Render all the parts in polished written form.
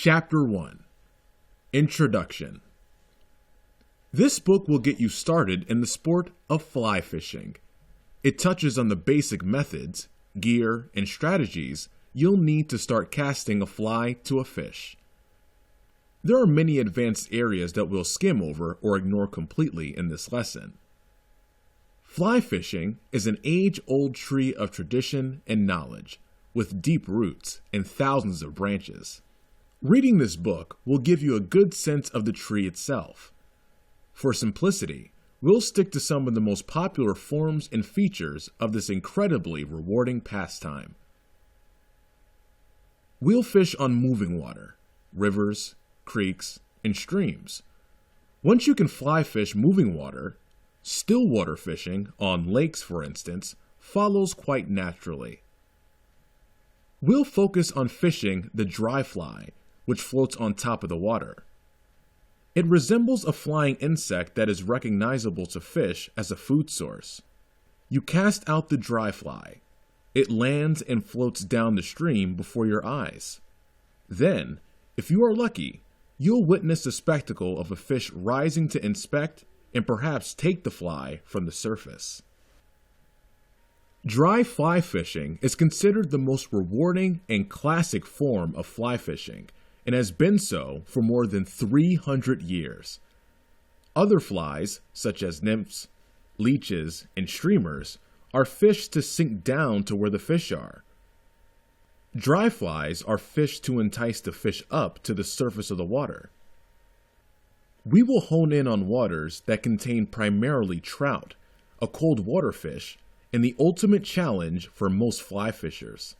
Chapter 1. Introduction. This book will get you started in the sport of fly fishing. It touches on the basic methods, gear, and strategies you'll need to start casting a fly to a fish. There are many advanced areas that we'll skim over or ignore completely in this lesson. Fly fishing is an age-old tree of tradition and knowledge, with deep roots and thousands of branches. Reading this book will give you a good sense of the tree itself. For simplicity, we'll stick to some of the most popular forms and features of this incredibly rewarding pastime. We'll fish on moving water, rivers, creeks, and streams. Once you can fly fish moving water, still water fishing, on lakes for instance, follows quite naturally. We'll focus on fishing the dry fly, which floats on top of the water. It resembles a flying insect that is recognizable to fish as a food source. You cast out the dry fly. It lands and floats down the stream before your eyes. Then, if you are lucky, you'll witness the spectacle of a fish rising to inspect and perhaps take the fly from the surface. Dry fly fishing is considered the most rewarding and classic form of fly fishing, and has been so for more than 300 years. Other flies, such as nymphs, leeches, and streamers, are fished to sink down to where the fish are. Dry flies are fished to entice the fish up to the surface of the water. We will hone in on waters that contain primarily trout, a cold water fish, and the ultimate challenge for most fly fishers.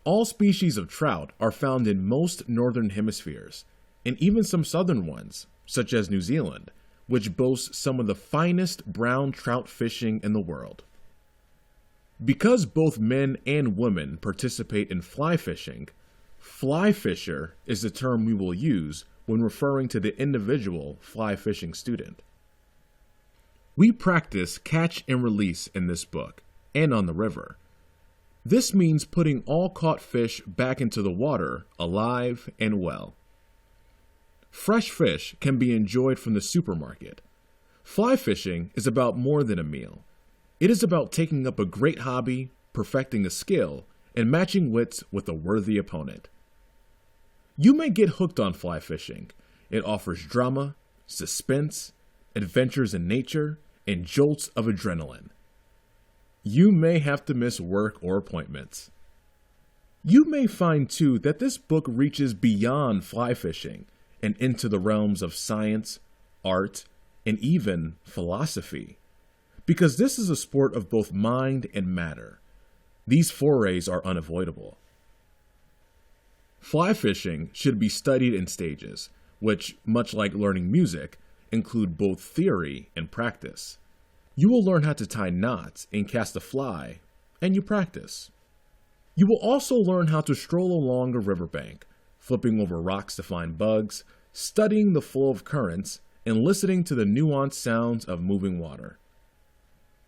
All species of trout are found in most northern hemispheres, and even some southern ones, such as New Zealand, which boasts some of the finest brown trout fishing in the world. Because both men and women participate in fly fishing, fly fisher is the term we will use when referring to the individual fly fishing student. We practice catch and release in this book, and on the river. This means putting all caught fish back into the water, alive and well. Fresh fish can be enjoyed from the supermarket. Fly fishing is about more than a meal. It is about taking up a great hobby, perfecting a skill, and matching wits with a worthy opponent. You may get hooked on fly fishing. It offers drama, suspense, adventures in nature, and jolts of adrenaline. You may have to miss work or appointments. You may find too that this book reaches beyond fly fishing and into the realms of science, art, and even philosophy, because this is a sport of both mind and matter. These forays are unavoidable. Fly fishing should be studied in stages, which, much like learning music, include both theory and practice. You will learn how to tie knots and cast a fly, and you practice. You will also learn how to stroll along a riverbank, flipping over rocks to find bugs, studying the flow of currents, and listening to the nuanced sounds of moving water.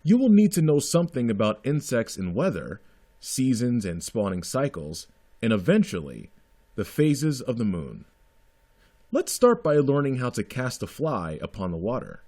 You will need to know something about insects and weather, seasons and spawning cycles, and eventually, the phases of the moon. Let's start by learning how to cast a fly upon the water.